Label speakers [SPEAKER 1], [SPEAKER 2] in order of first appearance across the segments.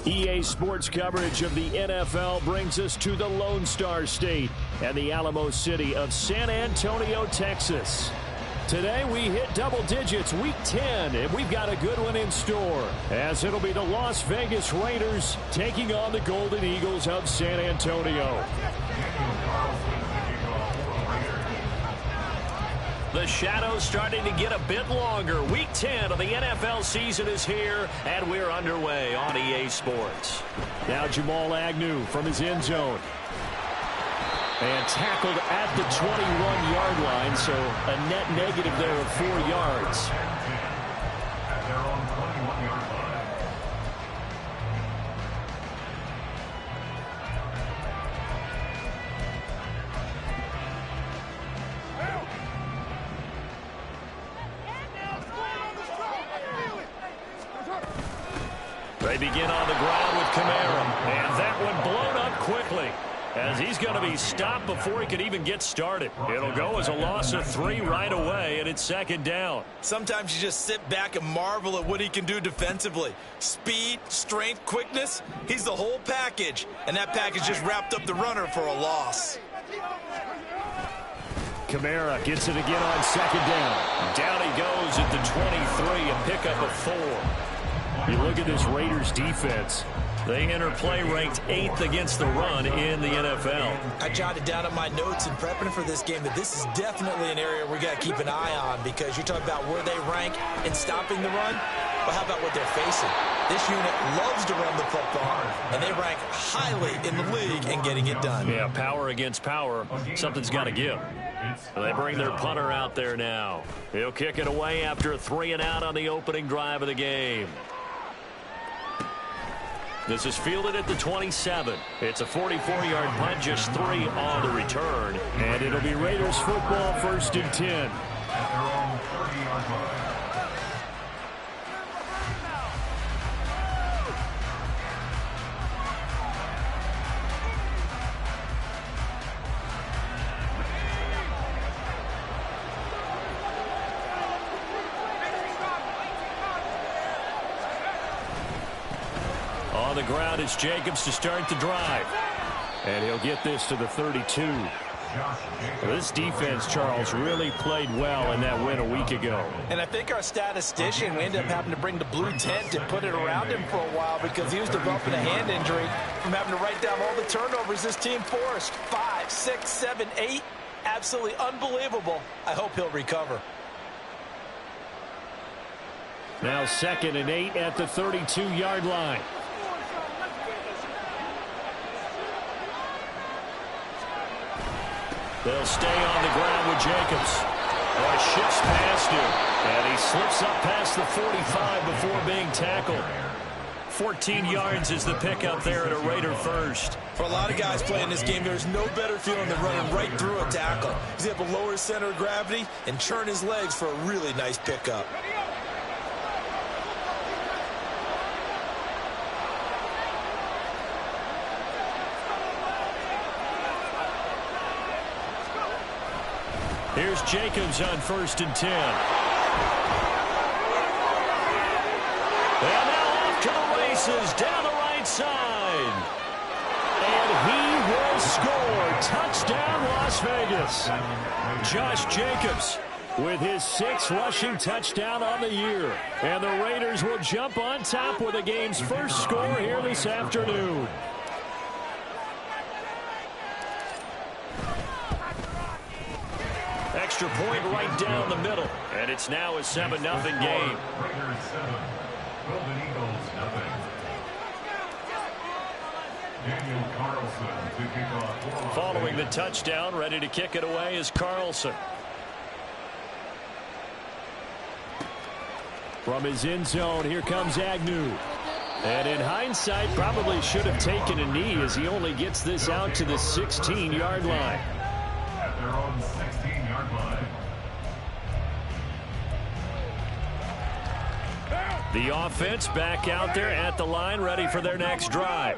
[SPEAKER 1] EA Sports coverage of the NFL brings us to the Lone Star State and the Alamo City of San Antonio, Texas. Today we hit double digits, week 10, and we've got a good one in store, as it'll be the Las Vegas Raiders taking on the Golden Eagles of San Antonio. The shadow's starting to get a bit longer. Week 10 of the NFL season is here, and we're underway on EA Sports. Now Jamal Agnew from his end zone. And tackled at the 21-yard line, so a net negative there of 4 yards. They begin on the ground with Kamara, and that one blown up quickly, as he's going to be stopped before he can even get started. It'll go as a loss of 3 right away, and it's second down.
[SPEAKER 2] Sometimes you just sit back and marvel at what he can do defensively. Speed, strength, quickness, he's the whole package, and that package just wrapped up the runner for a loss.
[SPEAKER 1] Kamara gets it again on second down. Down he goes at the 23, a pickup of 4. You look at this Raiders defense. They enter play ranked 8th against the run in the NFL.
[SPEAKER 2] I jotted down in my notes in prepping for this game that this is definitely an area we got to keep an eye on, because you're talking about where they rank in stopping the run. Well, how about what they're facing? This unit loves to run the football, and they rank highly in the league in getting it done.
[SPEAKER 1] Yeah, power against power. Something's got to give. They bring their punter out there now. He'll kick it away after a 3-and-out on the opening drive of the game. This is fielded at the 27. It's a 44-yard punt, just 3 on the return. And it'll be Raiders football, 1st and 10.
[SPEAKER 3] At their own 30-yard line.
[SPEAKER 1] On the ground is Jacobs to start the drive. And he'll get this to the 32. This defense, Charles, really played well in that win a week ago.
[SPEAKER 2] And I think our statistician, we ended up having to bring the blue tent and put it around him for a while, because he was developing a hand injury from having to write down all the turnovers this team forced. 5, 6, 7, 8. Absolutely unbelievable. I hope he'll recover.
[SPEAKER 1] Now 2nd and 8 at the 32-yard line. They'll stay on the ground with Jacobs. Shifts past him, and he slips up past the 45 before being tackled. 14 yards is the pickup there at a Raider first.
[SPEAKER 2] For a lot of guys playing this game, there's no better feeling than running right through a tackle. He's able to lower his center of gravity and churn his legs for a really nice pickup.
[SPEAKER 1] Here's Jacobs on 1st and 10. And now off to the races down the right side. And he will score. Touchdown, Las Vegas. Josh Jacobs with his 6th rushing touchdown on the year. And the Raiders will jump on top with the game's first score here this afternoon. Extra point right down the middle. And it's now a 7-0 game.
[SPEAKER 3] Raiders 7, Golden Eagles nothing. Daniel Carlson to kick off.
[SPEAKER 1] Following the touchdown, ready to kick it away is Carlson. From his end zone, here comes Agnew. And in hindsight, probably should have taken a knee, as he only gets this out to the 16-yard line.
[SPEAKER 3] At their own 16-yard line.
[SPEAKER 1] The offense back out there at the line, ready for their next drive.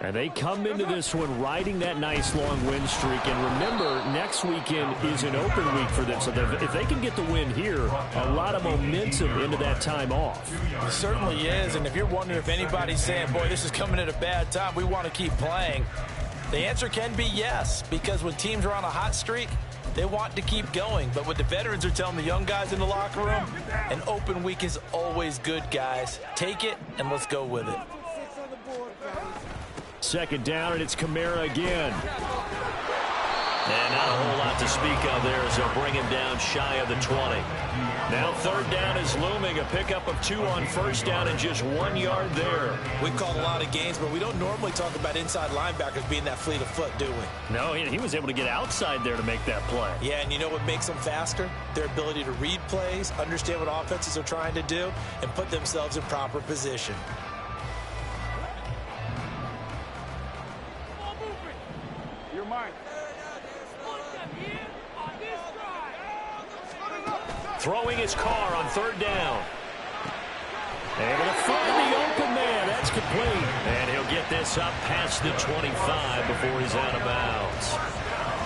[SPEAKER 1] And they come into this one riding that nice long win streak. And remember, next weekend is an open week for them. So if they can get the win here, a lot of momentum into that time off.
[SPEAKER 2] It certainly is. And if you're wondering if anybody's saying, boy, this is coming at a bad time, we want to keep playing, the answer can be yes. Because when teams are on a hot streak, they want to keep going. But what the veterans are telling the young guys in the locker room, an open week is always good, guys. Take it, and let's go with it.
[SPEAKER 1] Second down, and it's Kamara again.
[SPEAKER 4] And not a whole lot to speak of there as they'll bring him down shy of the 20.
[SPEAKER 1] Now third down is looming. A pickup of 2 on first down and just 1 yard there.
[SPEAKER 2] We've called a lot of games, but we don't normally talk about inside linebackers being that fleet of foot, do we?
[SPEAKER 1] No, he was able to get outside there to make that play.
[SPEAKER 2] Yeah, and you know what makes them faster? Their ability to read plays, understand what offenses are trying to do, and put themselves in proper position.
[SPEAKER 1] Throwing his car on third down. Able to find the open man. That's complete. And he'll get this up past the 25 before he's out of bounds.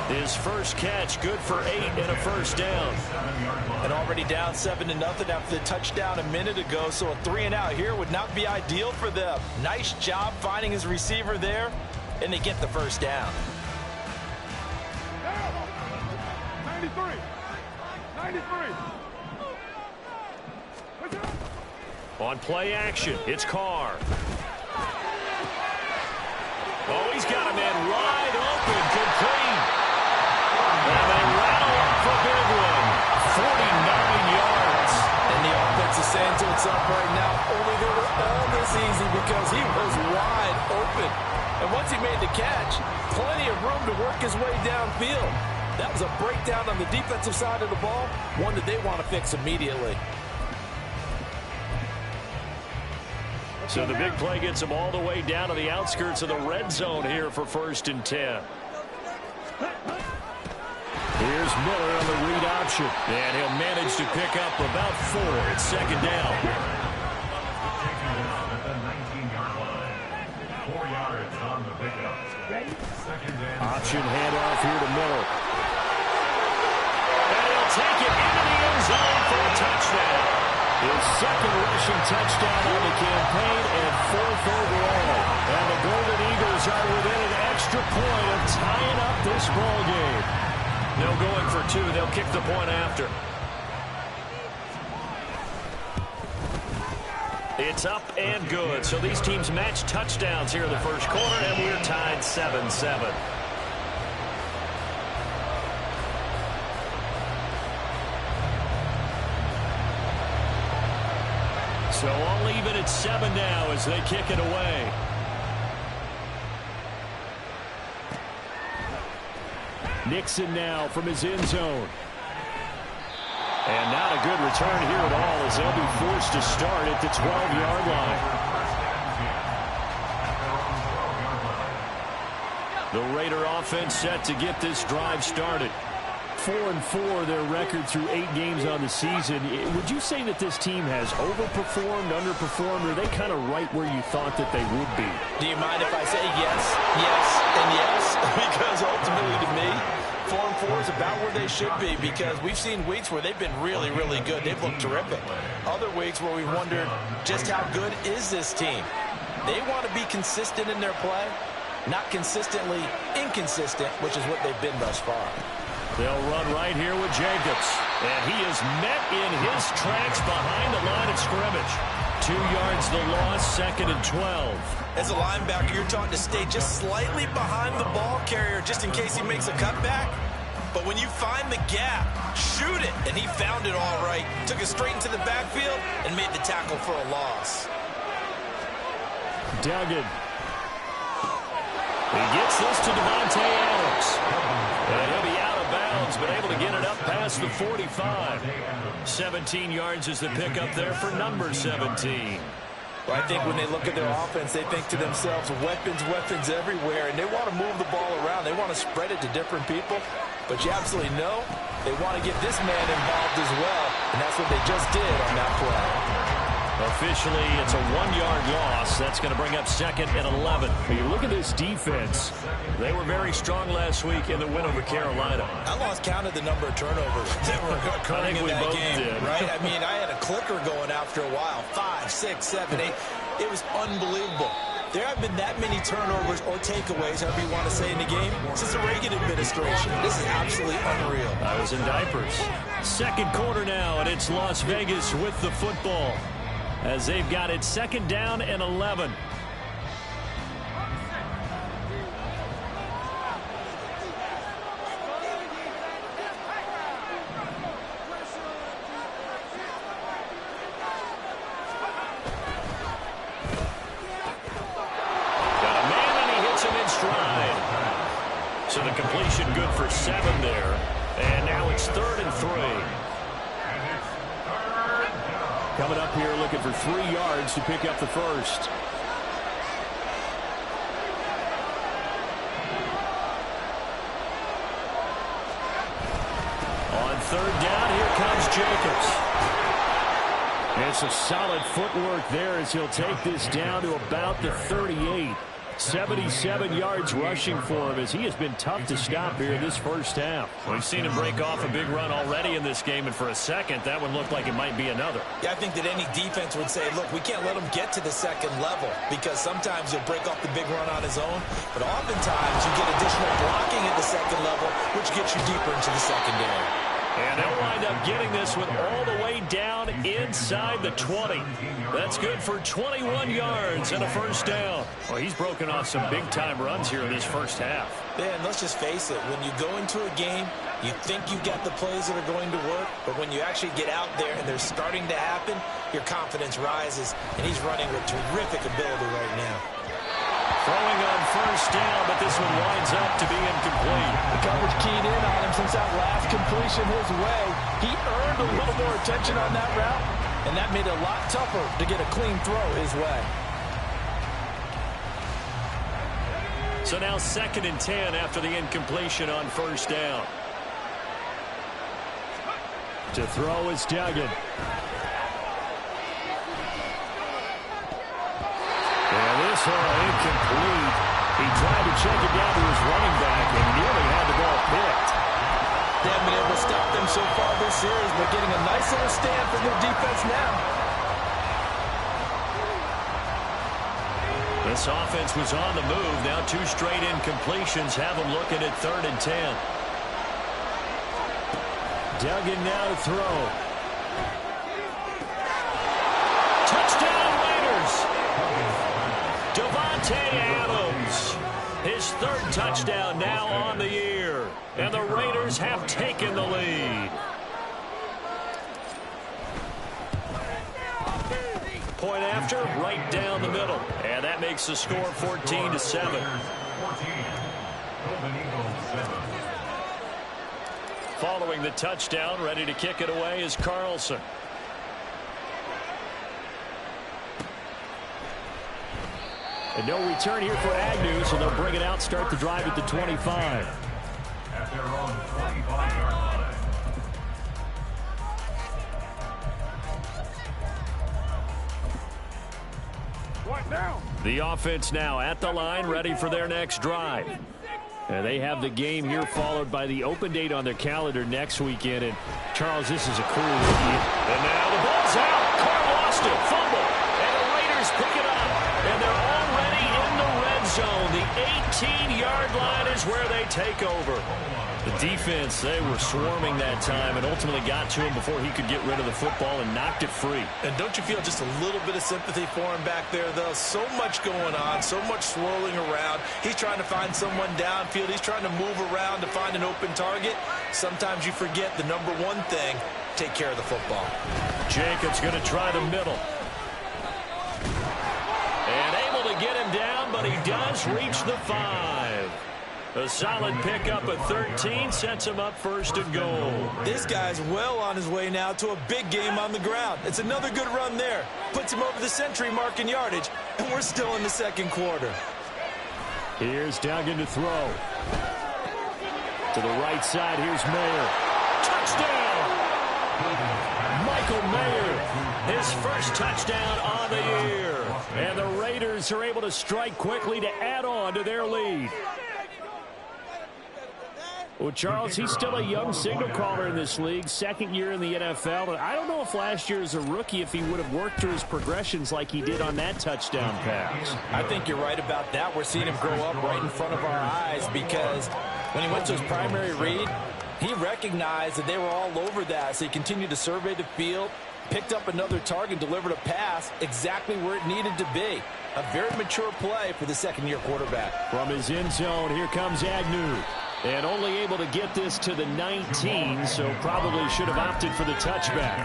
[SPEAKER 1] His first catch, good for 8 and a first down.
[SPEAKER 2] And already down 7-0 after the touchdown a minute ago, so a 3-and-out here would not be ideal for them. Nice job finding his receiver there, and they get the first down.
[SPEAKER 3] 93.
[SPEAKER 1] On play action, it's Carr. Oh, he's got a man wide open, complete. And they rattle off a big one, 49 yards.
[SPEAKER 2] And the offense is saying to itself right now, only they were all this easy because he was wide open. And once he made the catch, plenty of room to work his way downfield. That was a breakdown on the defensive side of the ball, one that they want to fix immediately.
[SPEAKER 1] So the big play gets him all the way down to the outskirts of the red zone here for 1st and 10. Here's Miller on the read option. And he'll manage to pick up about 4. It's second down. Option handoff here to Miller. And he'll take it into the end zone for a touchdown. His second rushing touchdown on the campaign and 4th overall. And the Golden Eagles are within an extra point of tying up this ball game. No going for 2. They'll kick the point after. It's up and good. So these teams match touchdowns here in the first quarter, and we're tied 7-7. So all even at 7 now as they kick it away. Nixon now from his end zone. And not a good return here at all as they'll be forced to start at the 12-yard line. The Raider offense set to get this drive started. 4-4 their record through 8 games on the season. Would you say that this team has overperformed, underperformed, or are they kind of right where you thought that they would be?
[SPEAKER 2] Do you mind if I say yes, yes, and yes? Because ultimately to me, 4-4 is about where they should be because we've seen weeks where they've been really, really good. They've looked terrific. Other weeks where we wondered just how good is this team. They want to be consistent in their play, not consistently inconsistent, which is what they've been thus far.
[SPEAKER 1] They'll run right here with Jacobs. And he is met in his tracks behind the line of scrimmage. 2 yards the loss, 2nd and 12.
[SPEAKER 2] As a linebacker, you're taught to stay just slightly behind the ball carrier just in case he makes a cutback. But when you find the gap, shoot it. And he found it all right. Took it straight into the backfield and made the tackle for a loss.
[SPEAKER 1] Duggan. He gets this to Devontae Adams. And he'll be out of bounds, but able to get it up past the 45. 17 yards is the pickup there for number 17.
[SPEAKER 2] Well, I think when they look at their offense, they think to themselves, weapons, weapons everywhere, and they want to move the ball around. They want to spread it to different people, but you absolutely know they want to get this man involved as well, and that's what they just did on that play.
[SPEAKER 4] Officially, it's a 1-yard loss. That's going to bring up 2nd and 11.
[SPEAKER 1] When you look at this defense,
[SPEAKER 4] They were very strong last week in the win over Carolina.
[SPEAKER 2] I lost count of the number of turnovers that were occurring in that game,
[SPEAKER 4] did.
[SPEAKER 2] right? I mean, I had a clicker going after a while. 5, 6, 7, 8. It was unbelievable. There haven't been that many turnovers or takeaways, however you want to say, in the game since the Reagan administration. This is absolutely unreal.
[SPEAKER 4] I was in diapers.
[SPEAKER 1] second quarter now, and it's Las Vegas with the football as they've got it 2nd down and 11.
[SPEAKER 4] So the completion good for 7 there. And now it's 3rd and 3.
[SPEAKER 1] Coming up here looking for 3 yards to pick up the first. On 3rd down, here comes Jacobs. And some solid footwork there as he'll take this down to about the 38. 77 yards rushing for him as he has been tough to stop here in this first half.
[SPEAKER 4] We've seen him break off a big run already in this game, and for a second, that one looked like it might be another.
[SPEAKER 2] Yeah, I think that any defense would say, look, we can't let him get to the 2nd level because sometimes he'll break off the big run on his own, but oftentimes you get additional blocking at the 2nd level, which gets you deeper into the secondary.
[SPEAKER 1] And they'll wind up getting this one all the way down inside the 20. That's good for 21 yards and a first down.
[SPEAKER 4] Well, he's broken off some big-time runs here in this first half.
[SPEAKER 2] Man, let's just face it. When you go into a game, you think you've got the plays that are going to work, but when you actually get out there and they're starting to happen, your confidence rises, and he's running with terrific ability right now.
[SPEAKER 1] Throwing on first down, but this one winds up to be incomplete.
[SPEAKER 5] The coverage keyed in on him since that last completion his way. He earned a little more attention on that route, and that made it a lot tougher to get a clean throw his way.
[SPEAKER 1] So now 2nd and 10 after the incompletion on first down. To throw is Duggan. And this one incomplete. He tried to check it down to his running back and nearly had the ball picked.
[SPEAKER 5] They haven't been able to stop them so far this series, but getting a nice little stand from their defense now.
[SPEAKER 4] This offense was on the move. Now 2 straight incompletions have them looking at 3rd and 10.
[SPEAKER 1] Duggan now to throw.
[SPEAKER 4] Touchdown Raiders! Devontae Adams. His 3rd touchdown now on the year. And the Raiders have taken the lead. Point after, right down the middle. And that makes the score 14-7. Following the touchdown, ready to kick it away is Carlson.
[SPEAKER 1] And no return here for Agnew, so they'll bring it out, start the drive at the 25.
[SPEAKER 3] At their own 25-yard line.
[SPEAKER 1] The offense now at the line, ready for their next drive. And they have the game here followed by the open date on their calendar next weekend. And, Charles, this is a cool review.
[SPEAKER 4] And now the ball's out. Carr lost it. Fumble. And the Raiders pick it up. And they're already in the red zone. The 18-yard line is where they take over.
[SPEAKER 1] The defense, they were swarming that time and ultimately got to him before he could get rid of the football and knocked it free.
[SPEAKER 2] And don't you feel just a little bit of sympathy for him back there, though? So much going on, so much swirling around. He's trying to find someone downfield. He's trying to move around to find an open target. Sometimes you forget the number one thing, take care of the football.
[SPEAKER 1] Jacobs going to try the middle.
[SPEAKER 4] And able to get him down, but he does reach the 5. A solid pickup at 13 sets him up 1st and goal.
[SPEAKER 2] This guy's well on his way now to a big game on the ground. It's another good run there. Puts him over the century mark in yardage, and we're still in the 2nd quarter.
[SPEAKER 1] Here's Duggan to throw. To the right side, here's Mayer.
[SPEAKER 4] Touchdown!
[SPEAKER 1] Michael Mayer, his first touchdown on the year. And the Raiders are able to strike quickly to add on to their lead. Well, Charles, he's still a young signal caller in this league, second year in the NFL. And I don't know if last year as a rookie, if he would have worked through his progressions like he did on that touchdown pass.
[SPEAKER 5] I think you're right about that. We're seeing him grow up right in front of our eyes because when he went to his primary read, he recognized that they were all over that. So he continued to survey the field, picked up another target, delivered a pass exactly where it needed to be. A very mature play for the second-year quarterback.
[SPEAKER 1] From his end zone, here comes Agnew. And only able to get this to the 19, so probably should have opted for the touchback.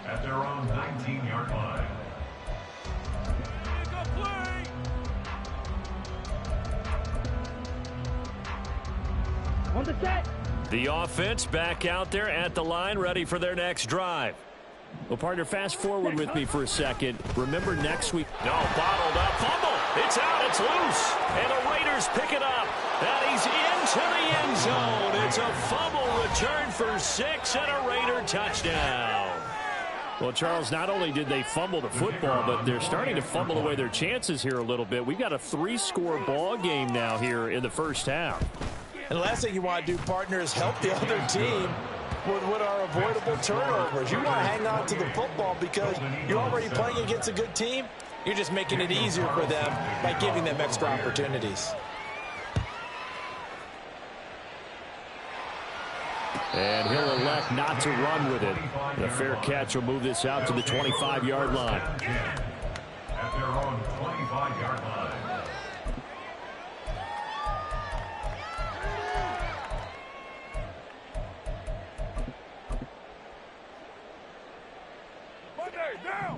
[SPEAKER 3] At their own 19-yard line.
[SPEAKER 6] On the set.
[SPEAKER 1] The offense back out there at the line, ready for their next drive. Well, partner, fast forward with me for a second. Remember next week.
[SPEAKER 4] No, bottled up. Fumble. It's out. It's loose. And the Raiders pick it up. And he's into the end zone. It's a fumble return for 6 and a Raider touchdown.
[SPEAKER 1] Well, Charles, not only did they fumble the football, but they're starting to fumble away their chances here a little bit. We've got a 3-score ball game now here in the first half.
[SPEAKER 5] And the last thing you want to do, partner, is help the other team with our avoidable turnovers. You want to hang on to the football because you're already playing against a good team. You're just making it easier for them by giving them extra opportunities.
[SPEAKER 1] And he'll elect not to run with it. The fair catch will move this out to the 25-yard line.
[SPEAKER 3] At their own 25-yard line.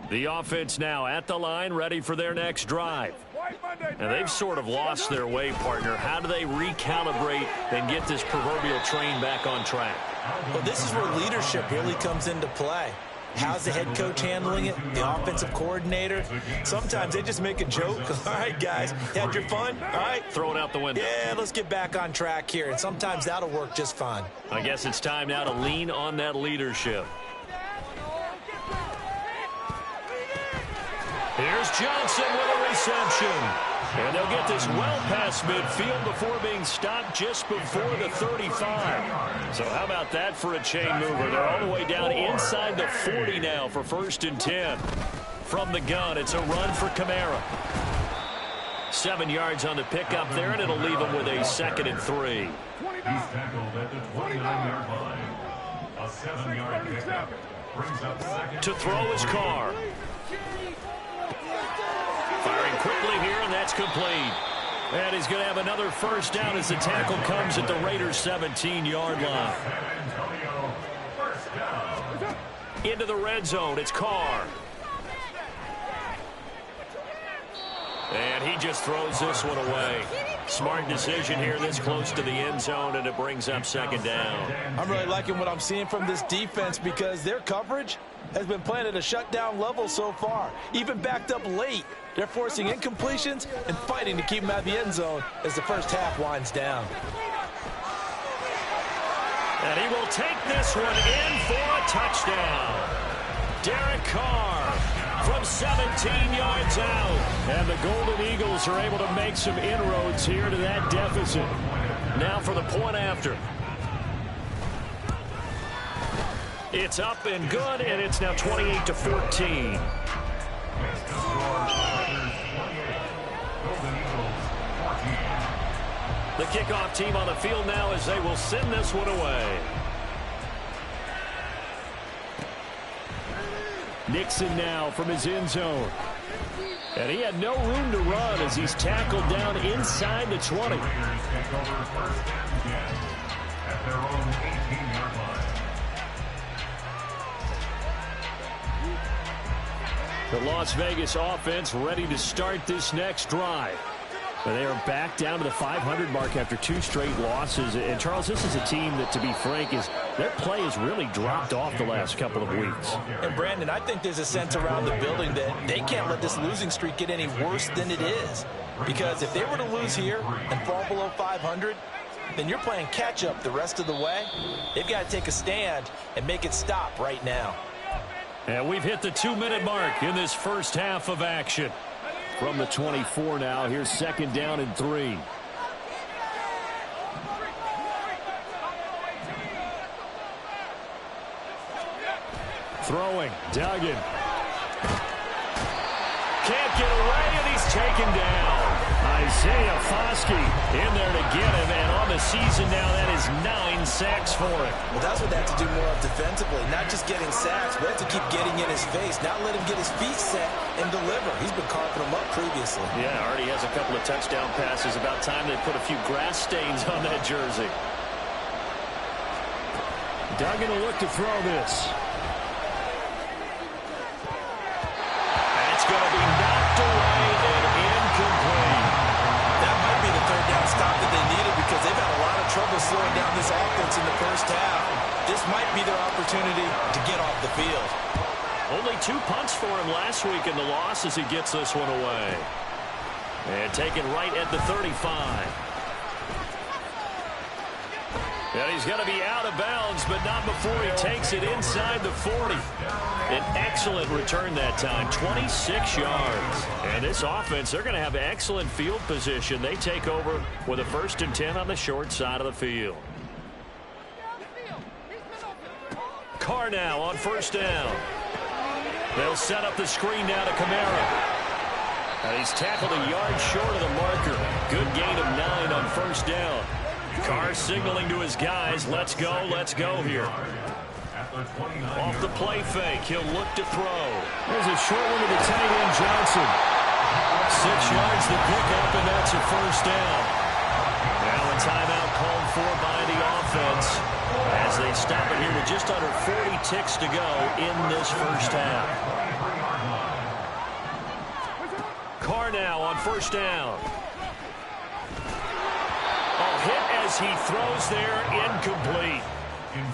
[SPEAKER 1] The offense now at the line, ready for their next drive. And they've sort of lost their way, partner. How do they recalibrate and get this proverbial train back on track?
[SPEAKER 2] Well, this is where leadership really comes into play. How's the head coach handling it? The offensive coordinator? Sometimes they just make a joke. All right, guys, had your fun? All right.
[SPEAKER 1] Throw it out the window.
[SPEAKER 2] Yeah, let's get back on track here. And sometimes that'll work just fine.
[SPEAKER 1] I guess it's time now to lean on that leadership.
[SPEAKER 4] Here's Johnson with a reception. And they'll get this well past midfield before being stopped just before the 35. So how about that for a chain mover? They're all the way down inside the 40 now for 1st and 10. From the gun, it's a run for Kamara. 7 yards on the pickup there, and it'll leave him with a 2nd and 3.
[SPEAKER 3] He's tackled at the 29-yard line. A 7-yard pickup brings up 2nd.
[SPEAKER 4] To throw his car. Firing quickly here, and that's complete. And he's going to have another first down as the tackle comes at the Raiders' 17-yard line. Into the red zone, it's Carr. And he just throws this one away. Smart decision here this close to the end zone, and it brings up 2nd down.
[SPEAKER 5] I'm really liking what I'm seeing from this defense because their coverage has been playing at a shutdown level so far. Even backed up late, they're forcing incompletions and fighting to keep them out of the end zone as the first half winds down.
[SPEAKER 4] And he will take this one in for a touchdown. Derek Carr from 17 yards out.
[SPEAKER 1] And the Golden Eagles are able to make some inroads here to that deficit.
[SPEAKER 4] Now for the point after. It's up and good, and it's now 28-14. The kickoff team on the field now as they will send this one away.
[SPEAKER 1] Nixon now from his end zone. And he had no room to run as he's tackled down inside the 20.
[SPEAKER 3] At their own 18-yard line.
[SPEAKER 1] The Las Vegas offense ready to start this next drive. But they are back down to the 500 mark after 2 straight losses. And, Charles, this is a team that, to be frank, their play has really dropped off the last couple of weeks.
[SPEAKER 5] And, Brandon, I think there's a sense around the building that they can't let this losing streak get any worse than it is. Because if they were to lose here and fall below 500,
[SPEAKER 2] then you're playing catch-up the rest of the way. They've got to take a stand and make it stop right now.
[SPEAKER 1] And we've hit the 2-minute mark in this first half of action. From the 24 now, here's 2nd down and 3. Throwing, Duggan. Can't get away, and he's taken down. Isaiah Foskey in there to get him, and on the season now, that is 9 sacks for him.
[SPEAKER 2] Well, that's what they have to do more of defensively, not just getting sacks, but have to keep getting in his face, not let him get his feet set and deliver. He's been carving them up previously.
[SPEAKER 1] Yeah, already has a couple of touchdown passes. About time they put a few grass stains on that jersey. Duggan will look to throw this. That's going to be knocked away and incomplete.
[SPEAKER 2] That might be the 3rd down stop that they needed because they've had a lot of trouble slowing down this offense in the first half. This might be their opportunity to get off the field.
[SPEAKER 1] Only 2 punts for him last week in the loss as he gets this one away. And taken right at the 35. And he's going to be out of bounds, but not before he takes it inside the 40. An excellent return that time, 26 yards. And this offense, they're going to have excellent field position. They take over with a 1st and 10 on the short side of the field. Carr now on 1st down. They'll set up the screen now to Kamara. And he's tackled a yard short of the marker. Good gain of 9 on 1st down. Carr signaling to his guys, let's go here. Off the play fake, he'll look to throw. There's a short one to the tight end, Johnson. 6 yards to pick up, and that's a 1st down. Now a timeout called for by the offense as they stop it here with just under 40 ticks to go in this first half. Carr now on 1st down. Hit as he throws there, incomplete.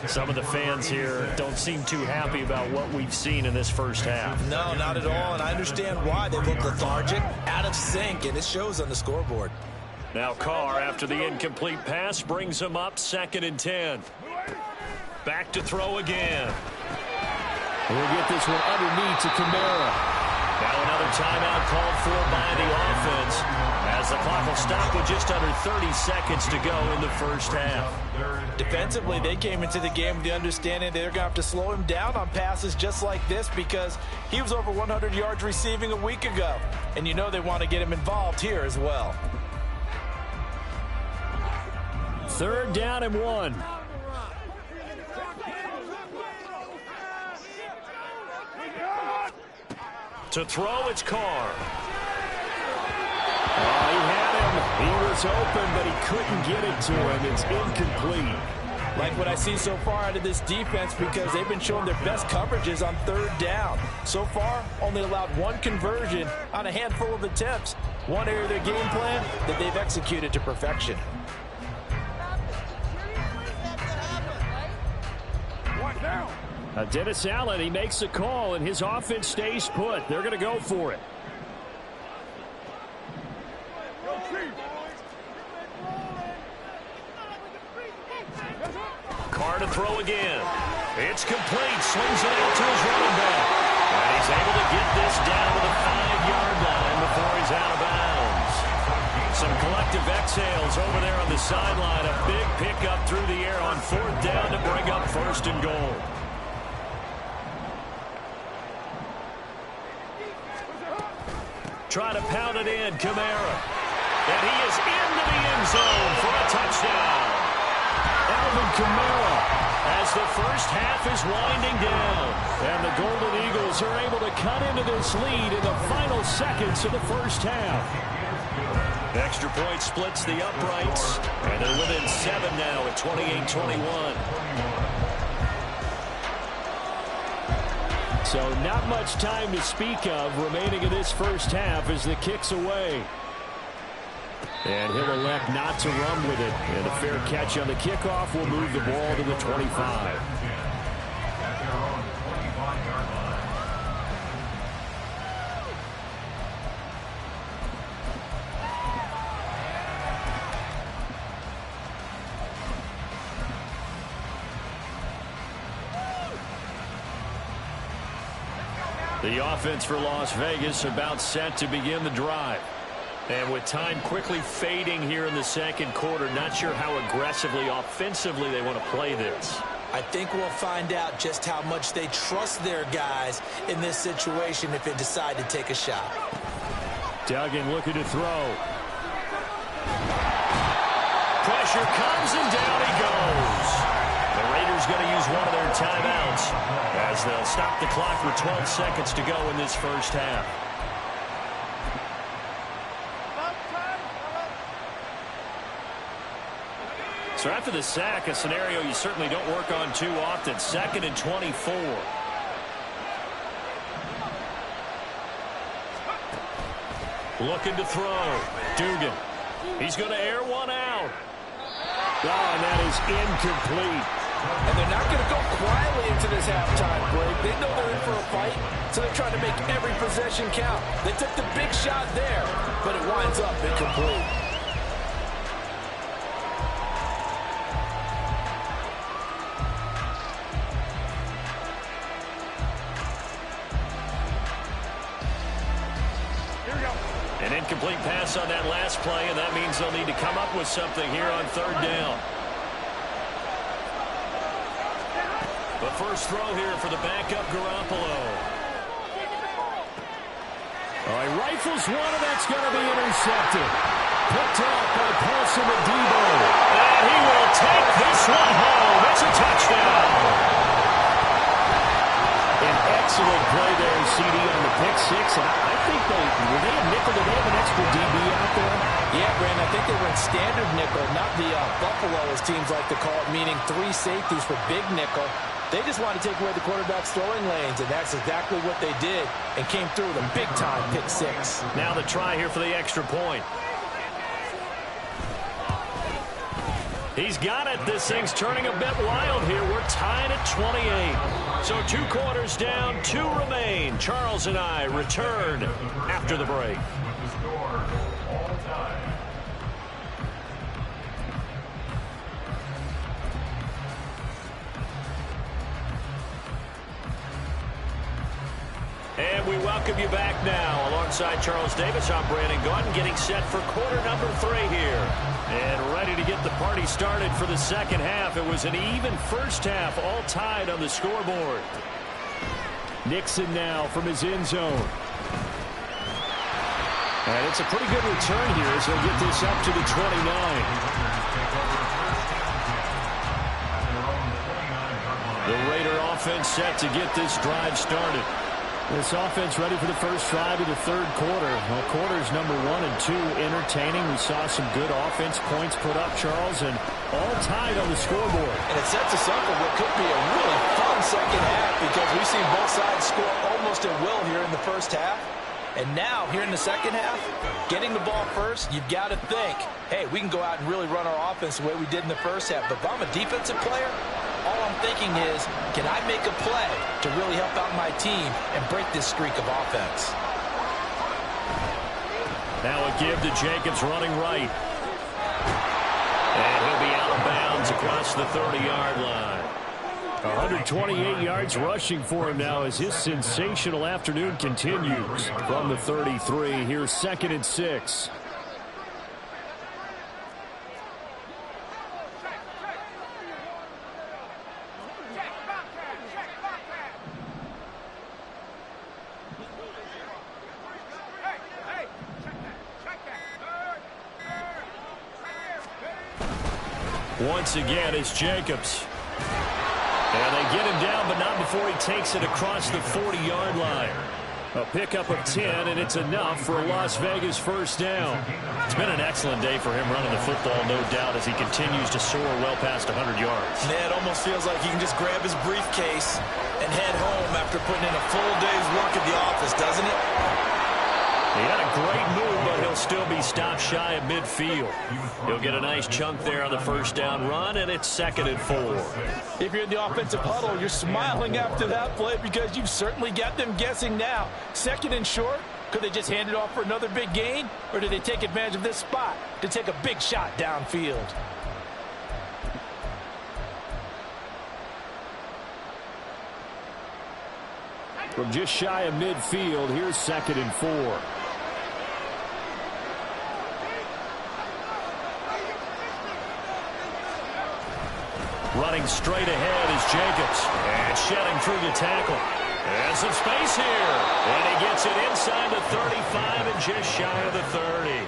[SPEAKER 1] Some of the fans here don't seem too happy about what we've seen in this first half.
[SPEAKER 2] No, not at all, and I understand why. They look lethargic, out of sync, and it shows on the scoreboard.
[SPEAKER 1] Now Carr, after the incomplete pass, brings him up 2nd and 10. Back to throw again. We'll get this one underneath to Kamara. Now another timeout called for by the offense as the clock will stop with just under 30 seconds to go in the first half.
[SPEAKER 2] Defensively, they came into the game with the understanding they're going to have to slow him down on passes just like this because he was over 100 yards receiving a week ago. And you know they want to get him involved here as well.
[SPEAKER 1] 3rd down and 1. To throw, it's Carr. Oh, he had him. He was open, but he couldn't get it to him. It's incomplete.
[SPEAKER 2] Like what I see so far out of this defense because they've been showing their best coverages on 3rd down. So far, only allowed 1 conversion on a handful of attempts. One area of their game plan that they've executed to perfection.
[SPEAKER 1] Dennis Allen, he makes the call, and his offense stays put. They're going to go for it. Carr to throw again. It's complete. Swings it out to his running back. And he's able to get this down to the 5-yard line before he's out of bounds. Some collective exhales over there on the sideline. A big pickup through the air on 4th down to bring up 1st and goal. Try to pound it in, Kamara. And he is into the end zone for a touchdown. Alvin Kamara as the first half is winding down. And the Golden Eagles are able to cut into this lead in the final seconds of the first half. The extra point splits the uprights. And they're within 7 now at 28-21. So not much time to speak of remaining in this first half as the kick's away. And he'll elect not to run with it. And a fair catch on the kickoff will move the ball to the 25. The offense for Las Vegas about set to begin the drive. And with time quickly fading here in the second quarter, not sure how aggressively, offensively they want to play this.
[SPEAKER 2] I think we'll find out just how much they trust their guys in this situation if they decide to take a shot.
[SPEAKER 1] Duggan looking to throw. Pressure comes and down he goes. The Raiders going to use one of their timeouts as they'll stop the clock with 12 seconds to go in this first half. So after the sack, a scenario you certainly don't work on too often. 2nd and 24. Looking to throw. Dugan. He's going to air one out. Oh, and that is incomplete.
[SPEAKER 5] And they're not going to go quietly into this halftime break. They know they're in for a fight, so they're trying to make every possession count. They took the big shot there, but it winds up incomplete.
[SPEAKER 1] An incomplete pass on that last play, and that means they'll need to come up with something here on 3rd down. The first throw here for the backup Garoppolo. Oh, he rifles one, and that's going to be intercepted. Picked off by Paulson Adebo. And he will take this one home. It's a touchdown. An excellent play there, CD, on the pick six. And I think were they a nickel? Did they have an extra DB out there?
[SPEAKER 5] Yeah, Brandon, I think they were in standard nickel, not the Buffalo, as teams like to call it, meaning 3 safeties for big nickel. They just wanted to take away the quarterback's throwing lanes, and that's exactly what they did, and came through with a big-time pick six.
[SPEAKER 1] Now the try here for the extra point. He's got it. This thing's turning a bit wild here. We're tied at 28. So 2 quarters down, 2 remain. Charles and I return after the break.
[SPEAKER 3] With the score, all time.
[SPEAKER 1] And we welcome you back now. Alongside Charles Davis, I'm Brandon Gaudin, getting set for quarter number 3 here. And ready to get the party started for the second half. It was an even first half, all tied on the scoreboard. Nixon now from his end zone. And it's a pretty good return here as they'll get this up to the 29. The Raider offense set to get this drive started. This offense ready for the first drive of the 3rd quarter. Well, quarters number 1 and 2 entertaining. We saw some good offense points put up, Charles, and all tied on the scoreboard.
[SPEAKER 5] And it sets us up for what could be a really fun second half because we've seen both sides score almost at will here in the first half. And now, here in the second half, getting the ball first, you've got to think, hey, we can go out and really run our offense the way we did in the first half. But if I'm a defensive player, all I'm thinking is, can I make a play to really help out my team and break this streak of offense?
[SPEAKER 1] Now a give to Jacobs running right. And he'll be out of bounds across the 30-yard line. 128 yards rushing for him now as his sensational afternoon continues. From the 33, here's 2nd and 6. Once again, it's Jacobs. And they get him down, but not before he takes it across the 40-yard line. A pickup of 10, and it's enough for a Las Vegas first down. It's been an excellent day for him running the football, no doubt, as he continues to soar well past 100 yards.
[SPEAKER 2] Yeah, it almost feels like he can just grab his briefcase and head home after putting in a full day's work at the office, doesn't it?
[SPEAKER 1] He had a great move, but he'll still be stopped shy of midfield. He'll get a nice chunk there on the first down run, and it's 2nd and 4.
[SPEAKER 5] If you're in the offensive huddle, you're smiling after that play because you've certainly got them guessing now. 2nd and short, could they just hand it off for another big gain? Or do they take advantage of this spot to take a big shot downfield?
[SPEAKER 1] From just shy of midfield, here's 2nd and 4. Running straight ahead is Jacobs. And shedding through the tackle. And some space here. And he gets it inside the 35 and just shy of the 30.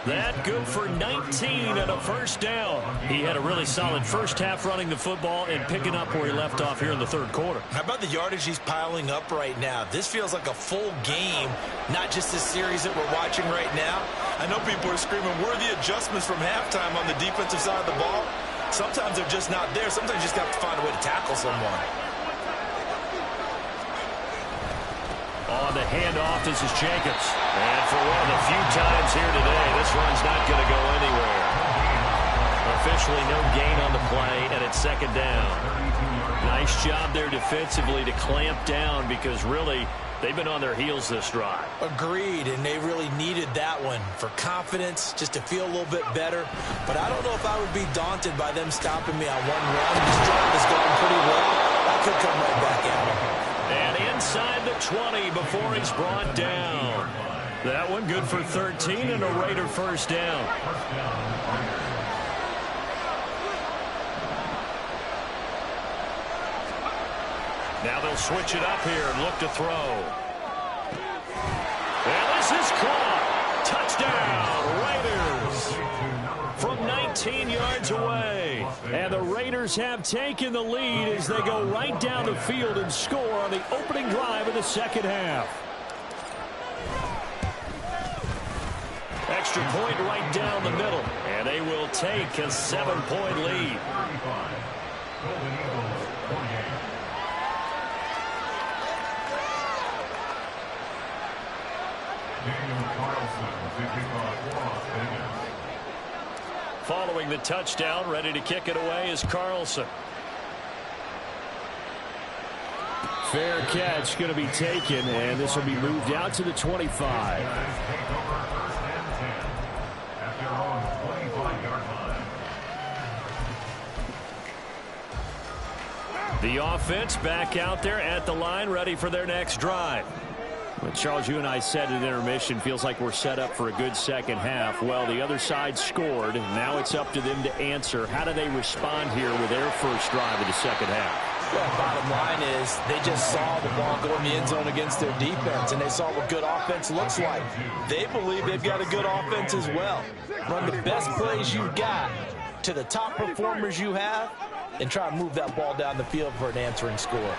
[SPEAKER 1] That good for 19 and a first down. He had a really solid first half running the football and picking up where he left off here in the 3rd quarter.
[SPEAKER 2] How about the yardage he's piling up right now? This feels like a full game, not just this series that we're watching right now. I know people are screaming, where are the adjustments from halftime on the defensive side of the ball? Sometimes they're just not there. Sometimes you just have to find a way to tackle someone.
[SPEAKER 1] On the handoff, this is Jacobs. And for one of the few times here today, this run's not going to go anywhere. Officially no gain on the play, and it's 2nd down. Nice job there defensively to clamp down because really they've been on their heels this drive.
[SPEAKER 2] Agreed, and they really needed that one for confidence, just to feel a little bit better. But I don't know if I would be daunted by them stopping me on one run. This drive is going pretty well. I could come right back at him.
[SPEAKER 1] And inside the 20 before he's brought down. That one good for 13 and a Raider first down. Now they'll switch it up here and look to throw. And this is caught. Touchdown, Raiders. From 19 yards away. And the Raiders have taken the lead as they go right down the field and score on the opening drive of the 2nd half. Extra point right down the middle. And they will take a 7-point lead. Following the touchdown, ready to kick it away is Carlson. Fair catch going to be taken, and this will be moved out to the 25. The offense back out there at the line, ready for their next drive. Well, Charles, you and I said at intermission, feels like we're set up for a good 2nd half. Well, the other side scored. Now it's up to them to answer. How do they respond here with their first drive of the 2nd half?
[SPEAKER 5] Well, bottom line is they just saw the ball go in the end zone against their defense, and they saw what good offense looks like. They believe they've got a good offense as well. Run the best plays you've got to the top performers you have, and try to move that ball down the field for an answering score.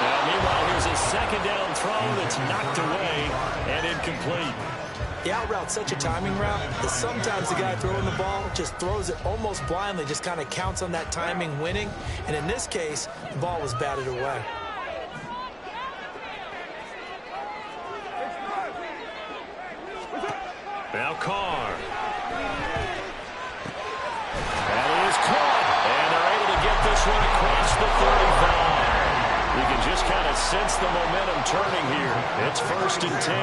[SPEAKER 1] Meanwhile, here's a 2nd down throw that's knocked away and incomplete.
[SPEAKER 2] The out route's such a timing route that sometimes the guy throwing the ball just throws it almost blindly, just kind of counts on that timing winning. And in this case, the ball was batted away.
[SPEAKER 1] Now Carr. That is caught. And they're able to get this one across the 35. You can just kind of sense the momentum turning here. It's 1st and 10.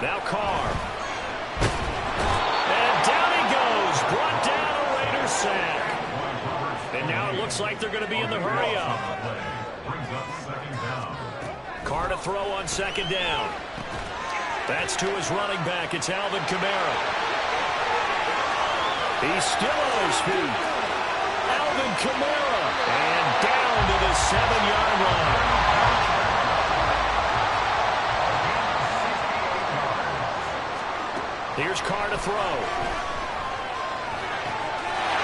[SPEAKER 1] Now Carr. And down he goes. Brought down a Raiders sack. And now it looks like they're going to be in the hurry-up. Carr to throw on 2nd down. That's to his running back. It's Alvin Kamara. He's still on his feet. Alvin Kamara. And down to the 7-yard line. Here's Carr to throw.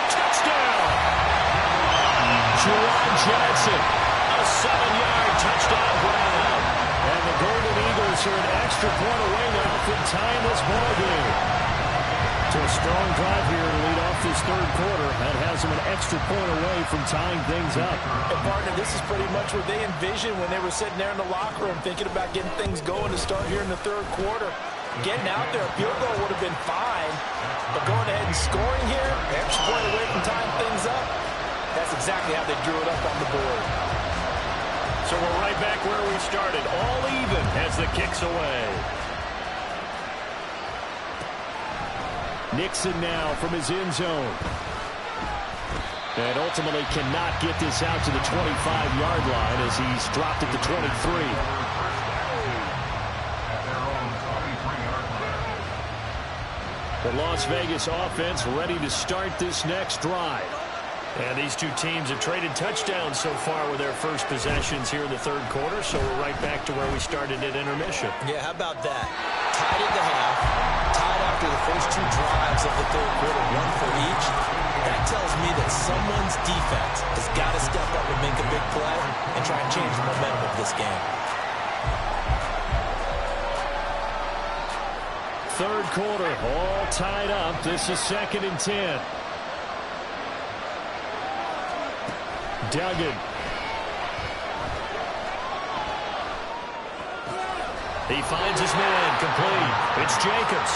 [SPEAKER 1] Touchdown! Juwan Johnson. A 7-yard touchdown grab. And the Golden Eagles are an extra point away now from tying this ball game. To a strong drive here to lead off this 3rd quarter. That has them an extra point away from tying things up.
[SPEAKER 5] And partner, this is pretty much what they envisioned when they were sitting there in the locker room thinking about getting things going to start here in the 3rd quarter. Getting out there, a field goal would have been fine. But going ahead and scoring here, extra point away from tying things up, that's exactly how they drew it up on the board.
[SPEAKER 1] So we're right back where we started, all even as the kick's away. Nixon now from his end zone. And ultimately cannot get this out to the 25-yard line as he's dropped it to 23. The Las Vegas offense ready to start this next drive. And these two teams have traded touchdowns so far with their first possessions here in the third quarter, so we're right back to where we started at intermission.
[SPEAKER 2] Yeah, how about that? Tied at the half, tied after the first two drives of the third quarter, one for each. That tells me that someone's defense has got to step up and make a big play and try and change the momentum of this game.
[SPEAKER 1] Third quarter, all tied up. This is 2nd and 10. Duggan. He finds his man, complete. It's Jacobs.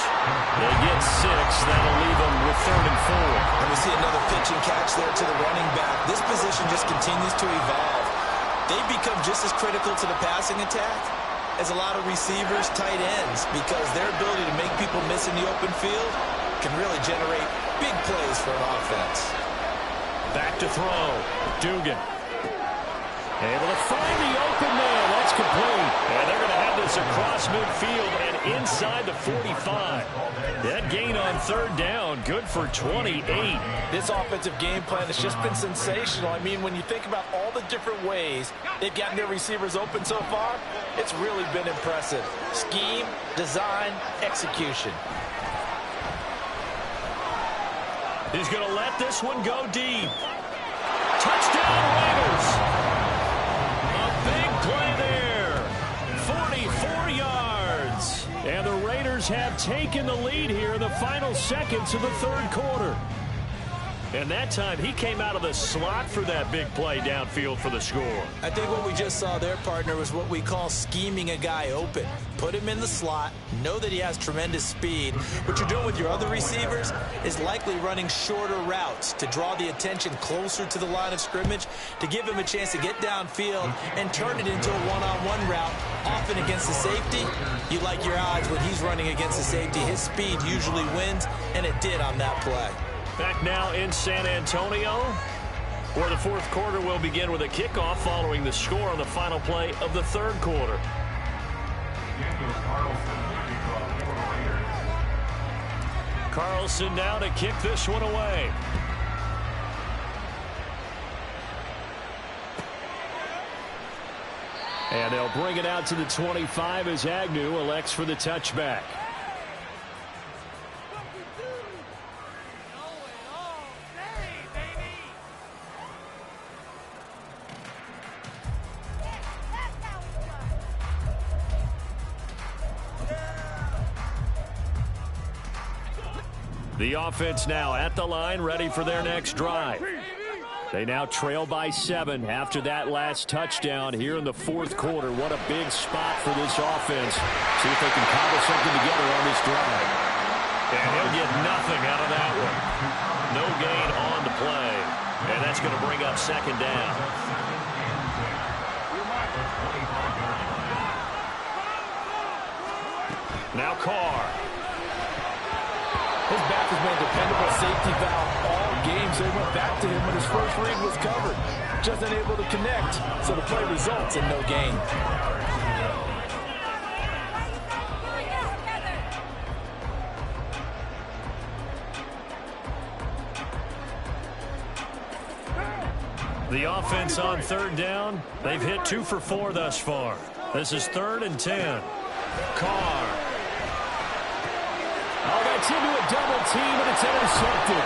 [SPEAKER 1] They get 6. That'll leave them with 3rd and 4.
[SPEAKER 2] And we see another pitch and catch there to the running back. This position just continues to evolve. They become just as critical to the passing attack as a lot of receivers, tight ends, because their ability to make people miss in the open field can really generate big plays for an offense.
[SPEAKER 1] Back to throw. Dugan. Able to find the open man. That's complete. And they're going to have this across midfield and inside the 45. That gain on 3rd down, good for 28.
[SPEAKER 5] This offensive game plan has just been sensational. I mean, when you think about all the different ways they've gotten their receivers open so far, it's really been impressive. Scheme, design, execution.
[SPEAKER 1] He's going to let this one go deep. Touchdown, Raiders. A big play there. 44 yards. And the Raiders have taken the lead here in the final seconds of the third quarter. And that time, he came out of the slot for that big play downfield for the score.
[SPEAKER 2] I think what we just saw there, partner, was what we call scheming a guy open. Put him in the slot, know that he has tremendous speed. What you're doing with your other receivers is likely running shorter routes to draw the attention closer to the line of scrimmage, to give him a chance to get downfield and turn it into a one-on-one route, often against the safety. You like your odds when he's running against the safety. His speed usually wins, and it did on that play.
[SPEAKER 1] Back now in San Antonio, where the fourth quarter will begin with a kickoff following the score on the final play of the third quarter. Carlson now to kick this one away. And they'll bring it out to the 25 as Agnew elects for the touchback. The offense now at the line, ready for their next drive. They now trail by 7 after that last touchdown here in the fourth quarter. What a big spot for this offense. See if they can cobble something together on this drive. And he'll get nothing out of that one. No gain on the play. And that's going to bring up 2nd down. Now Carr.
[SPEAKER 5] His back has been a dependable safety valve all game, so he went back to him when his first read was covered. Just unable to connect, so the play results in no gain.
[SPEAKER 1] The offense on 3rd down. They've hit 2 for 4 thus far. This is 3rd and 10. Carr. Oh, that's into a double team, and it's intercepted.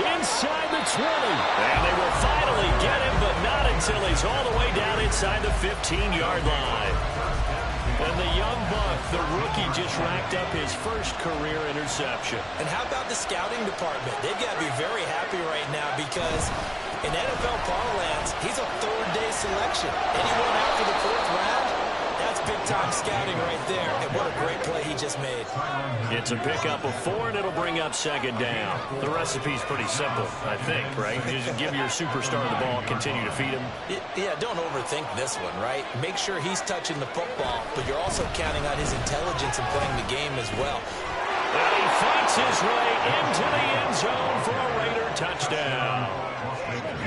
[SPEAKER 1] Inside the 20. And they will finally get him, but not until he's all the way down inside the 15-yard line. And the young buck, the rookie, just racked up his first career interception.
[SPEAKER 2] And how about the scouting department? They've got to be very happy right now because in NFL parlance, he's a third-day selection. Anyone after the 4th round, that's big-time scouting right there. And what a great play he just made.
[SPEAKER 1] It's a pickup of 4, and it'll bring up 2nd down. The recipe's pretty simple, I think, right? You just give your superstar the ball, continue to feed him.
[SPEAKER 2] Yeah, don't overthink this one, right? Make sure he's touching the football, but you're also counting on his intelligence in playing the game as well.
[SPEAKER 1] And he fights his way into the end zone for a Raider touchdown.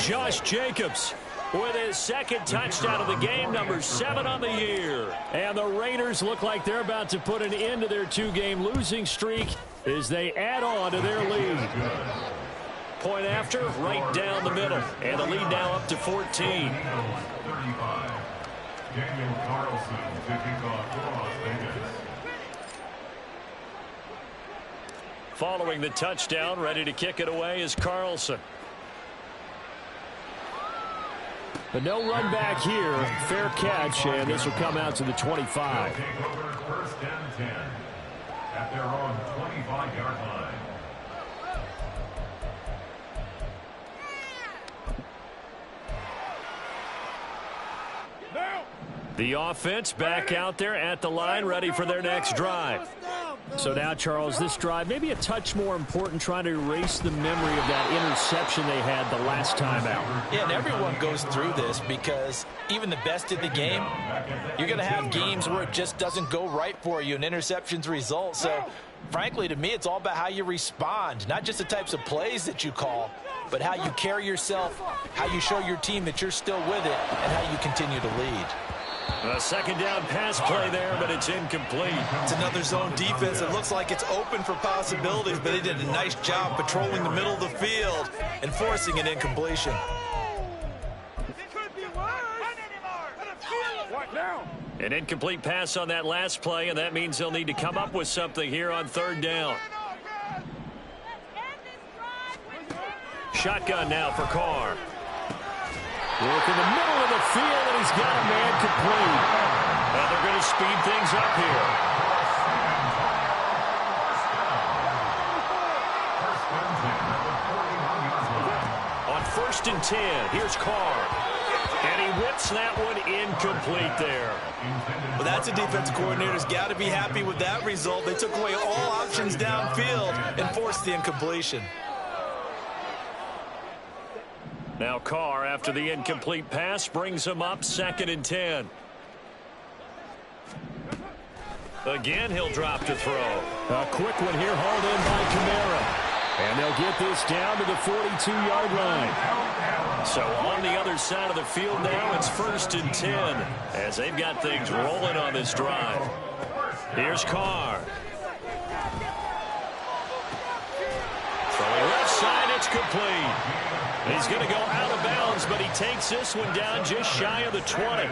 [SPEAKER 1] Josh Jacobs with his second touchdown of the game, number 7 on the year. And the Raiders look like they're about to put an end to their 2-game losing streak as they add on to their lead. Point after, right down the middle. And the lead now up to 14.
[SPEAKER 3] 35. Daniel Carlson to kick off for Las Vegas.
[SPEAKER 1] Following the touchdown, ready to kick it away is Carlson. But no run back here. Fair catch, and this will come out to the 25.
[SPEAKER 3] Take over first and 10 at their own 25-yard line.
[SPEAKER 1] The offense back out there at the line, ready for their next drive. So now, Charles, this drive maybe a touch more important, trying to erase the memory of that interception they had the last time out.
[SPEAKER 5] Yeah, and everyone goes through this because even the best in the game, you're going to have games where it just doesn't go right for you and interceptions result. So, frankly, to me, it's all about how you respond, not just the types of plays that you call, but how you carry yourself, how you show your team that you're still with it, and how you continue to lead.
[SPEAKER 1] A second down pass play there, but it's incomplete.
[SPEAKER 2] It's another zone defense. It looks like it's open for possibilities, but they did a nice job patrolling the middle of the field and forcing an incompletion.
[SPEAKER 1] An incomplete pass on that last play, and that means they'll need to come up with something here on third down. Shotgun now for Carr. Work in the middle of the field, and he's got a man complete. And they're going to speed things up here. On first and 10, here's Carr. And he whips that one incomplete there.
[SPEAKER 2] Well, that's a defensive coordinator's got to be happy with that result. They took away all options downfield and forced the incompletion.
[SPEAKER 1] Now Carr, after the incomplete pass, brings him up second and 10. Again, he'll drop to throw. A quick one here, hauled in by Kamara. And they'll get this down to the 42-yard line. So on the other side of the field now, it's first and 10 as they've got things rolling on this drive. Here's Carr. Throwing left side, it's complete. He's going to go out of bounds, but he takes this one down just shy of the 20.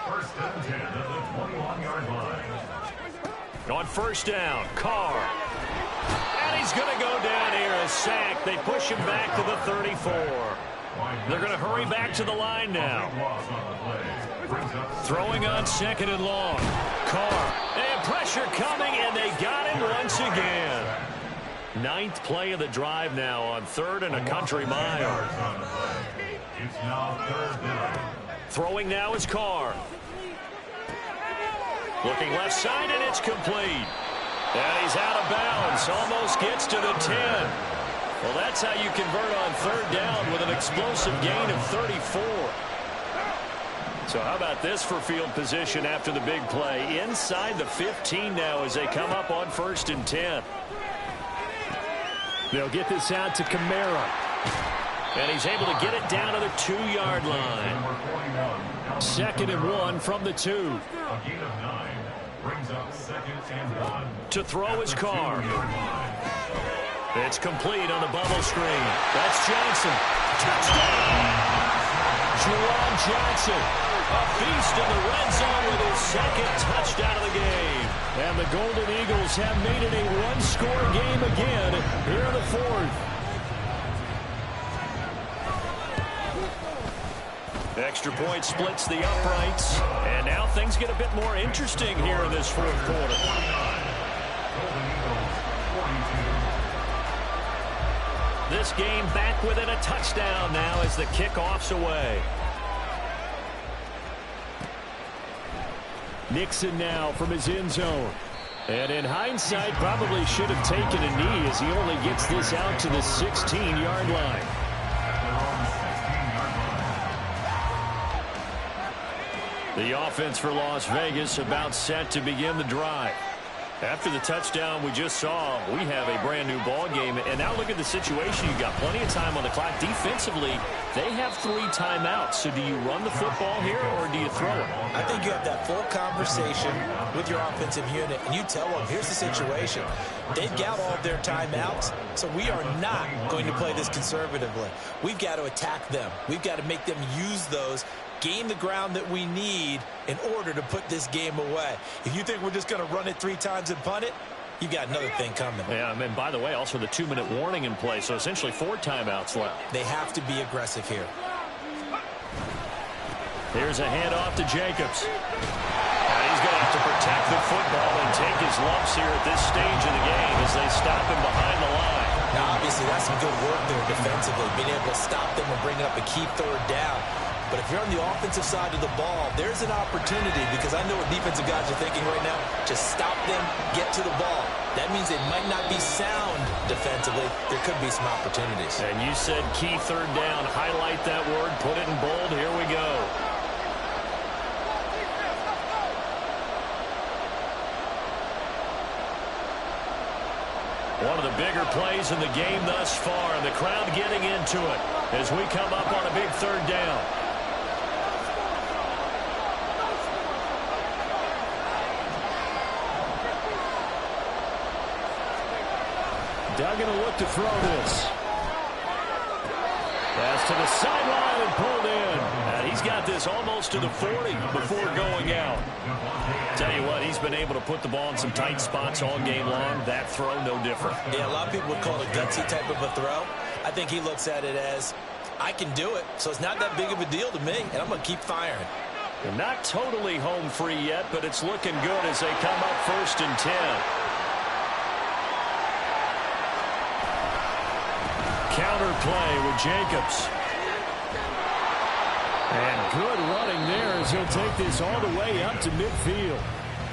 [SPEAKER 3] First and 10 at the 21-yard line.
[SPEAKER 1] On first down, Carr. And he's going to go down here, a sack. They push him back to the 34. They're going to hurry back to the line now. Throwing on second and long. Carr. And pressure coming, and they got him once again. Ninth play of the drive now on third and a country mile.
[SPEAKER 3] It's now third down.
[SPEAKER 1] Throwing now is Carr. Looking left side, and it's complete. And he's out of bounds. Almost gets to the 10. Well, that's how you convert on third down with an explosive gain of 34. So how about this for field position after the big play? Inside the 15 now as they come up on first and 10. They'll get this out to Kamara. And he's able to get it down to the 2-yard line. Second and 1 from the 2.
[SPEAKER 3] A gain of 9 brings up second and 1.
[SPEAKER 1] To throw his Carr. It's complete on the bubble screen. That's Johnson. Touchdown! Juwan Johnson. A feast in the red zone with his second touchdown of the game. And the Golden Eagles have made it a one-score game again here in the fourth. Extra point splits the uprights. And now things get a bit more interesting here in this fourth quarter. This game back within a touchdown now as the kickoff's away. Nixon now from his end zone. And in hindsight, probably should have taken a knee as he only gets this out to the 16-yard line. The offense for Las Vegas about set to begin the drive. After the touchdown we just saw, we have a brand new ball game. And now look at the situation. You've got plenty of time on the clock. Defensively, they have 3 timeouts. So do you run the football here or do you throw it?
[SPEAKER 2] I think you have that full conversation with your offensive unit, and you tell them, here's the situation. They've got all of their timeouts, so we are not going to play this conservatively. We've got to attack them. We've got to make them use those, gain the ground that we need in order to put this game away. If you think we're just going to run it 3 times and punt it, you've got another thing coming.
[SPEAKER 1] Yeah, and by the way, also the 2-minute warning in play, so essentially 4 timeouts left.
[SPEAKER 2] They have to be aggressive here.
[SPEAKER 1] Here's a handoff to Jacobs. And he's going to have to protect the football and take his lumps here at this stage of the game as they stop him behind the line.
[SPEAKER 2] Now, obviously, that's some good work there defensively, being able to stop them and bring up a key 3rd down. But if you're on the offensive side of the ball, there's an opportunity, because I know what defensive guys are thinking right now. Just stop them, get to the ball. That means they might not be sound defensively. There could be some opportunities.
[SPEAKER 1] And you said key 3rd down. Highlight that word. Put it in bold. Here we go. One of the bigger plays in the game thus far, and the crowd getting into it as we come up on a big 3rd down. Doug going to look to throw this. Pass to the sideline and pulled in. And he's got this almost to the 40 before going out. Tell you what, he's been able to put the ball in some tight spots all game long. That throw, no different.
[SPEAKER 2] Yeah, a lot of people would call it a gutsy type of a throw. I think he looks at it as, I can do it, so it's not that big of a deal to me, and I'm going to keep firing.
[SPEAKER 1] And not totally home free yet, but it's looking good as they come up 1st and 10. Counter play with Jacobs. And good running there as he'll take this all the way up to midfield.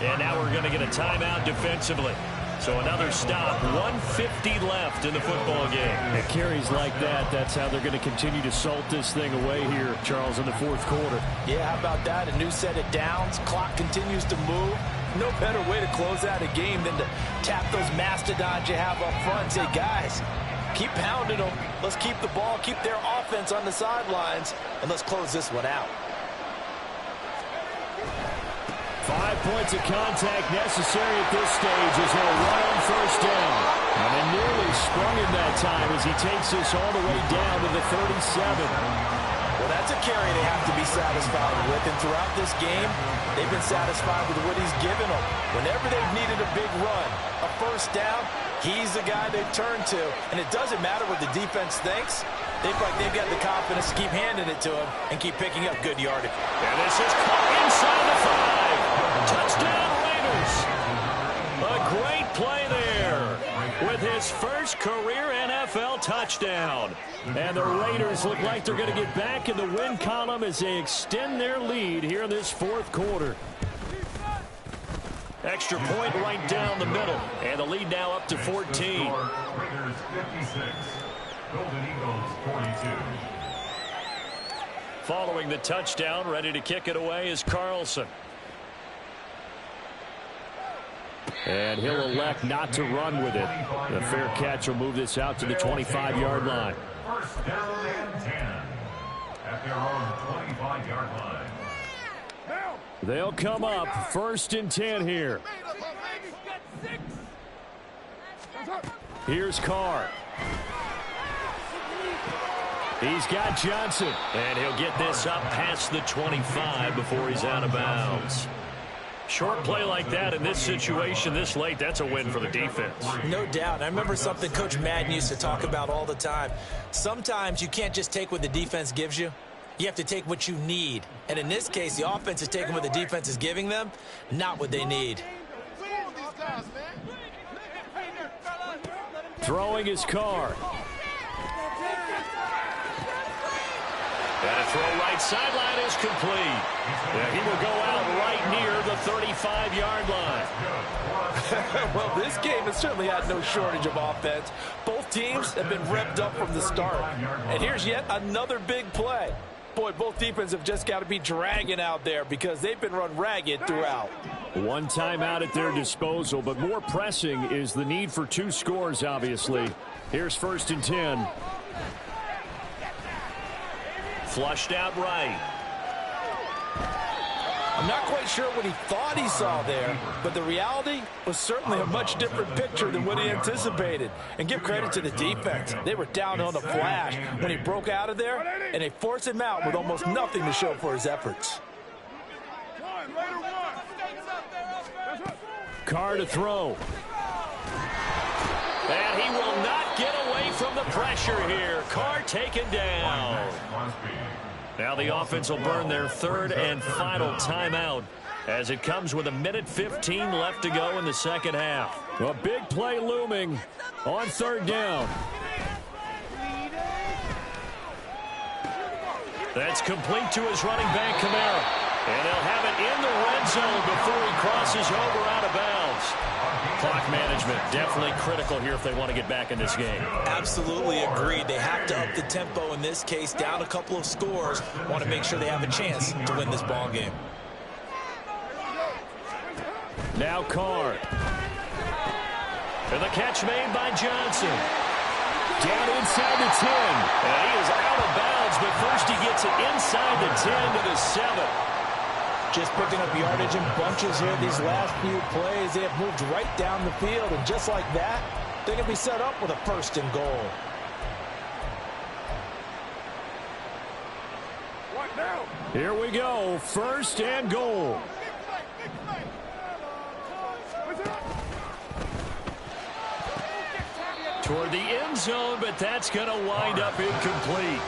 [SPEAKER 1] And now we're going to get a timeout defensively. So another stop. 1:50 left in the football game. And carries like that, that's how they're going to continue to salt this thing away here, Charles, in the 4th quarter.
[SPEAKER 5] Yeah, how about that? A new set of downs. Clock continues to move. No better way to close out a game than to tap those mastodons you have up front and say, guys, keep pounding them. Let's keep the ball, keep their offense on the sidelines, and let's close this one out.
[SPEAKER 1] 5 points of contact necessary at this stage as they'll run on 1st down. And they nearly sprung him that time as he takes this all the way down to the 37.
[SPEAKER 5] Well, that's a carry they have to be satisfied with. And throughout this game, they've been satisfied with what he's given them. Whenever they've needed a big run, a 1st down, he's the guy they've turned to. And it doesn't matter what the defense thinks. They've got the confidence to keep handing it to him and keep picking up good yardage.
[SPEAKER 1] And this is caught inside the 5. Touchdown Raiders. A great play there with his first career NFL touchdown. And the Raiders look like they're going to get back in the win column as they extend their lead here in this 4th quarter. Extra point right down the middle. And the lead now up to 14.
[SPEAKER 3] Raiders 56, Golden Eagles 42.
[SPEAKER 1] Following the touchdown, ready to kick it away is Carlson. And he'll elect not to run with it. The fair catch will move this out to the 25-yard line.
[SPEAKER 3] 1st down and 10 at their own 25-yard line.
[SPEAKER 1] They'll come up 1st and 10 here. Here's Carr. He's got Johnson. And he'll get this up past the 25 before he's out of bounds. Short play like that in this situation this late, that's a win for the defense.
[SPEAKER 2] No doubt. I remember something Coach Madden used to talk about all the time. Sometimes you can't just take what the defense gives you. You have to take what you need. And in this case, the offense is taking what the defense is giving them, not what they need.
[SPEAKER 1] Throwing his Carr. And a throw right sideline is complete. Yeah, he will go out right near the 35-yard line.
[SPEAKER 5] Well, this game has certainly had no shortage of offense. Both teams have been revved up from the start. And here's yet another big play. Boy, both defenses have just got to be dragging out there because they've been run ragged throughout.
[SPEAKER 1] One timeout at their disposal, but more pressing is the need for 2 scores, obviously. Here's 1st and 10.
[SPEAKER 4] Flushed out right.
[SPEAKER 5] I'm not quite sure what he thought he saw there, but the reality was certainly a much different picture than what he anticipated. And give credit to the defense. They were down on the flash when he broke out of there, and they forced him out with almost nothing to show for his efforts.
[SPEAKER 1] Carr to throw.
[SPEAKER 4] And he will not get away from the pressure here. Carr taken down. Now the offense will burn their 3rd and final timeout as it comes with 1:15 left to go in the 2nd half.
[SPEAKER 1] A big play looming on 3rd down.
[SPEAKER 4] That's complete to his running back, Kamara. And they'll have it in the red zone before he crosses over out of bounds. Clock management definitely critical here if they want to get back in this game.
[SPEAKER 2] Absolutely agreed. They have to up the tempo in this case, down a couple of scores. Want to make sure they have a chance to win this ball game.
[SPEAKER 1] Now Carr.
[SPEAKER 4] And the catch made by Johnson.
[SPEAKER 1] Down inside the 10.
[SPEAKER 4] And he is out of bounds, but first he gets it inside the 10 to the 7.
[SPEAKER 5] Just picking up yardage in bunches here these last few plays. They have moved right down the field, and just like that, they're going to be set up with a 1st and goal.
[SPEAKER 1] Here we go, 1st and goal.
[SPEAKER 4] Toward the end zone, but that's going to wind up incomplete.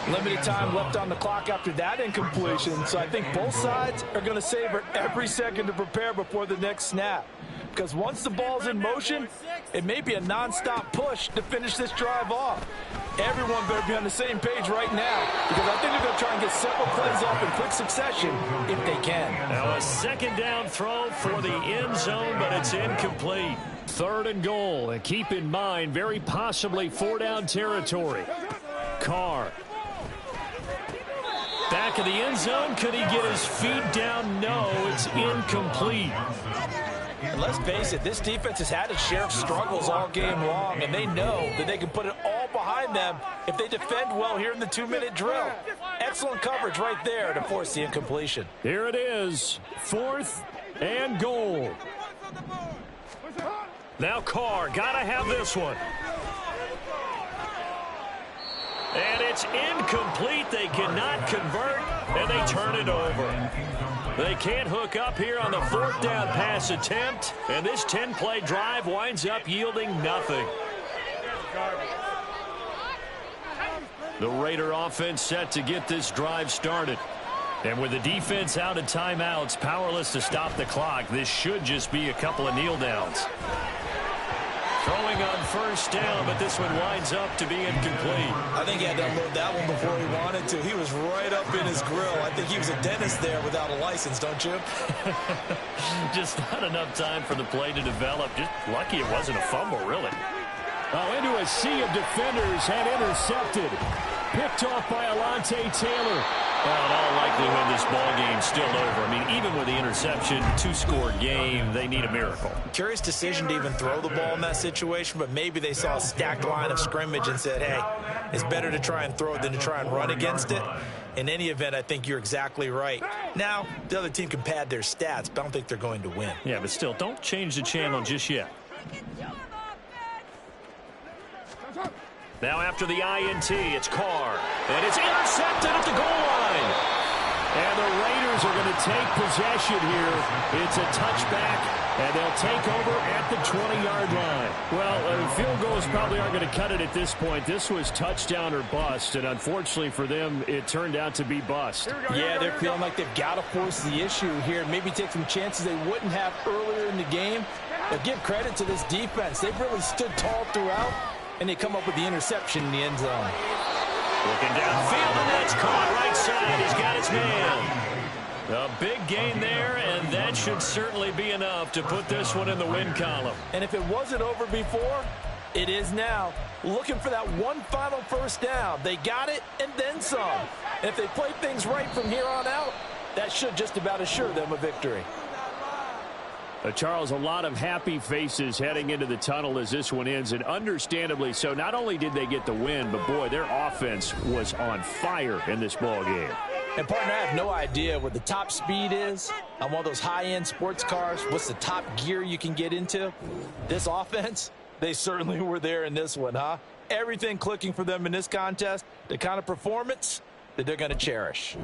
[SPEAKER 5] Limited time left on the clock after that incompletion, so I think both sides are going to savor every second to prepare before the next snap. Because once the ball's in motion, it may be a nonstop push to finish this drive off. Everyone better be on the same page right now, because I think they're going to try and get several plays off in quick succession if they can.
[SPEAKER 4] Now a 2nd down throw for the end zone, but it's incomplete.
[SPEAKER 1] 3rd and goal, and keep in mind, very possibly 4-down territory. Carr.
[SPEAKER 4] Back of the end zone. Could he get his feet down? No, it's incomplete.
[SPEAKER 5] And let's face it, this defense has had its share of struggles all game long, and they know that they can put it all behind them if they defend well here in the 2-minute drill. Excellent coverage right there to force the incompletion.
[SPEAKER 1] Here it is, 4th and goal.
[SPEAKER 4] Now Carr, gotta have this one. And it's incomplete. They cannot convert, and they turn it over. They can't hook up here on the 4th down pass attempt, and this 10-play drive winds up yielding nothing.
[SPEAKER 1] The Raider offense set to get this drive started. And with the defense out of timeouts, powerless to stop the clock, this should just be a couple of kneel downs. Throwing on 1st down, but this one winds up to be incomplete.
[SPEAKER 2] I think he had to unload that one before he wanted to. He was right up in his grill. I think he was a dentist there without a license, don't you?
[SPEAKER 4] Just not enough time for the play to develop. Just lucky it wasn't a fumble, really.
[SPEAKER 1] Oh, into a sea of defenders and intercepted. Picked off by Alontae Taylor.
[SPEAKER 4] Well, in all likelihood, this ball game's still over. I mean, even with the interception, 2-score game, they need a miracle.
[SPEAKER 2] Curious decision to even throw the ball in that situation, but maybe they saw a stacked line of scrimmage and said, hey, it's better to try and throw it than to try and run against it. In any event, I think you're exactly right. Now, the other team can pad their stats, but I don't think they're going to win.
[SPEAKER 4] Yeah, but still, don't change the channel just yet. Now after the INT, it's Carr. And it's intercepted at the goal line.
[SPEAKER 1] And the Raiders are going to take possession here. It's a touchback, and they'll take over at the 20-yard line. Well, field goals probably aren't going to cut it at this point. This was touchdown or bust, and unfortunately for them, it turned out to be bust.
[SPEAKER 5] Yeah, they're feeling like they've got to force the issue here. Maybe take some chances they wouldn't have earlier in the game. But give credit to this defense. They've really stood tall throughout, and they come up with the interception in the end zone.
[SPEAKER 4] Looking downfield, and that's caught right side. He's got his man. A big gain there, and that should certainly be enough to put this one in the win column.
[SPEAKER 5] And if it wasn't over before, it is now. Looking for that one final 1st down. They got it and then some. And if they play things right from here on out, that should just about assure them a victory.
[SPEAKER 1] Charles, a lot of happy faces heading into the tunnel as this one ends, and understandably so. Not only did they get the win, but, boy, their offense was on fire in this ball game.
[SPEAKER 5] And, partner, I have no idea what the top speed is on one of those high-end sports cars. What's the top gear you can get into? This offense, they certainly were there in this one, huh? Everything clicking for them in this contest, the kind of performance that they're going to cherish.